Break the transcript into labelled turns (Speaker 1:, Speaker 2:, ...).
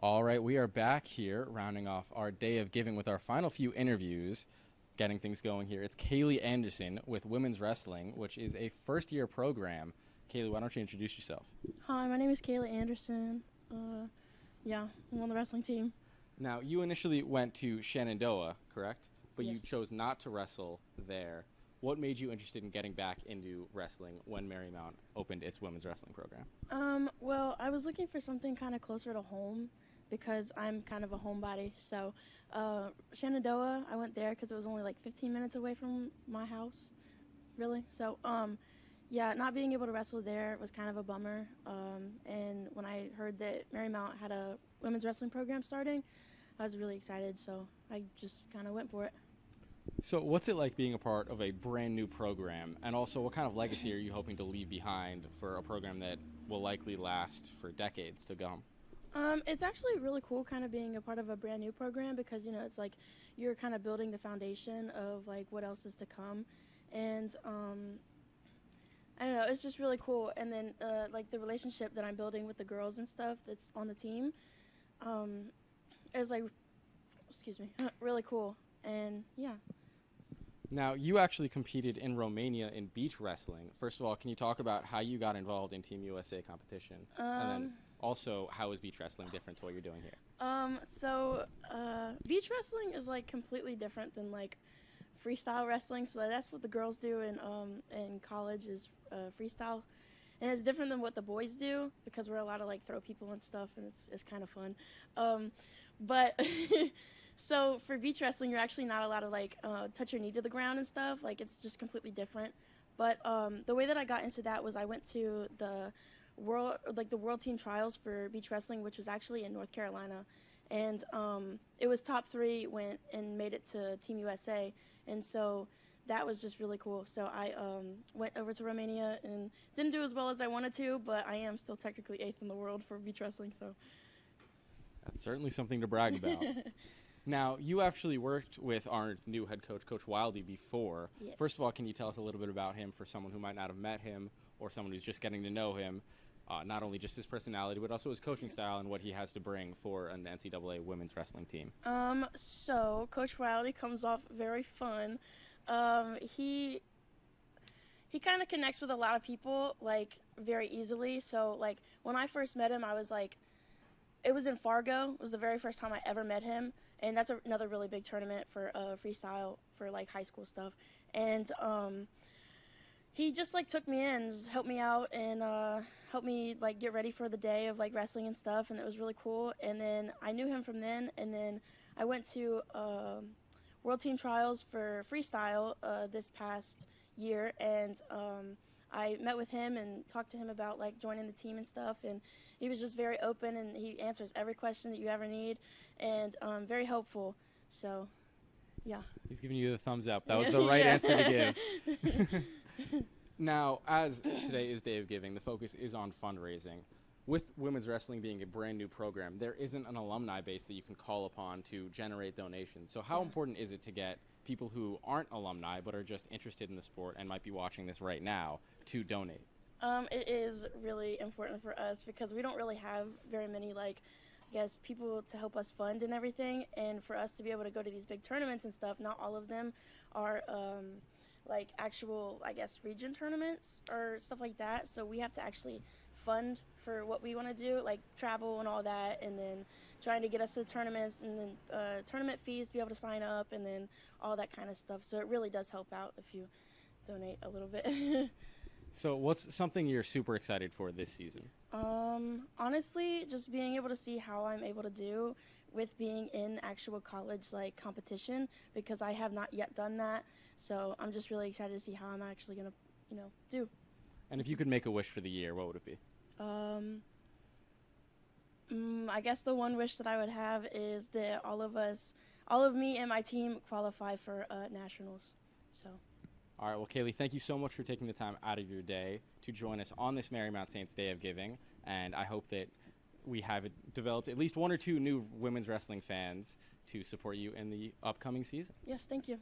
Speaker 1: All right, we are back here, rounding off our day of giving with our final few interviews, getting things going here. It's Kaylee Anderson with Women's Wrestling, which is a first-year program. Kaylee, why don't you introduce yourself?
Speaker 2: Hi, my name is Kaylee Anderson. I'm on the wrestling team.
Speaker 1: Now, you initially went to Shenandoah, correct? But you
Speaker 2: Yes.
Speaker 1: chose not to wrestle there. What made you interested in getting back into wrestling when Marymount opened its women's wrestling program?
Speaker 2: Well, I was looking for something kind of closer to home because I'm kind of a homebody. So, Shenandoah, I went there because it was only like 15 minutes away from my house, really. So, yeah, not being able to wrestle there was kind of a bummer. And when I heard that Marymount had a women's wrestling program starting, I was really excited. So I just kind of went for it.
Speaker 1: So what's it like being a part of a brand new program? And also, what kind of legacy are you hoping to leave behind for a program that will likely last for decades to come?
Speaker 2: It's actually really cool kind of being a part of a brand new program because, it's like you're kind of building the foundation of like what else is to come. And I don't know, it's just really cool. And then like the relationship that I'm building with the girls and stuff that's on the team um, is like, excuse me, really cool. And yeah.
Speaker 1: Now, you actually competed in Romania in beach wrestling. First of all, can you talk about how you got involved in Team USA competition? And then also, how is beach wrestling different to what you're doing here?
Speaker 2: Beach wrestling is like completely different than like freestyle wrestling. So that's what the girls do in college is freestyle, and it's different than what the boys do because we're allowed to like throw people and stuff, and it's kind of fun. But so for beach wrestling, you're actually not allowed to like touch your knee to the ground and stuff. Like it's just completely different. But the way that I got into that was I went to the world team trials for beach wrestling, which was actually in North Carolina, and it was top 3 went and made it to Team USA, and so that was just really cool. So I went over to Romania and didn't do as well as I wanted to, but I am still technically 8th in the world for beach wrestling. So
Speaker 1: That's certainly something to brag about. Now, you actually worked with our new head coach, Coach Wildy, before.
Speaker 2: Yeah.
Speaker 1: First of all, can you tell us a little bit about him for someone who might not have met him or someone who's just getting to know him, not only just his personality, but also his coaching style and what he has to bring for an NCAA women's wrestling team?
Speaker 2: So Coach Wildy comes off very fun. He kind of connects with a lot of people like very easily. So like when I first met him, I was like, it was in Fargo. It was the very first time I ever met him, and that's another really big tournament for freestyle for like high school stuff. And he just like took me in, just helped me out, and helped me like get ready for the day of like wrestling and stuff, and it was really cool. And then I knew him from then, and then I went to World Team Trials for freestyle this past year, and I met with him and talked to him about like joining the team and stuff, and he was just very open, and he answers every question that you ever need, and very helpful. So, yeah.
Speaker 1: He's giving you the thumbs up. That was the right answer to give. Now, as today is Day of Giving, the focus is on fundraising. With women's wrestling being a brand new program, there isn't an alumni base that you can call upon to generate donations. So how important is it to get people who aren't alumni but are just interested in the sport and might be watching this right now to donate?
Speaker 2: It is really important for us because we don't really have very many people to help us fund and everything, and for us to be able to go to these big tournaments and stuff, not all of them are actual region tournaments or stuff like that, so we have to actually fund for what we want to do, like travel and all that, and then trying to get us to the tournaments, and then tournament fees to be able to sign up, and then all that kind of stuff. So it really does help out if you donate a little bit.
Speaker 1: So what's something you're super excited for this season?
Speaker 2: Honestly, just being able to see how I'm able to do with being in actual college competition, because I have not yet done that. So I'm just really excited to see how I'm actually gonna, do.
Speaker 1: And if you could make a wish for the year, what would it be?
Speaker 2: I guess the one wish that I would have is that all of me and my team qualify for nationals. So.
Speaker 1: All right, well, Kaylee, thank you so much for taking the time out of your day to join us on this Marymount Saints Day of Giving, and I hope that we have developed at least 1 or 2 new women's wrestling fans to support you in the upcoming season.
Speaker 2: Yes, thank you.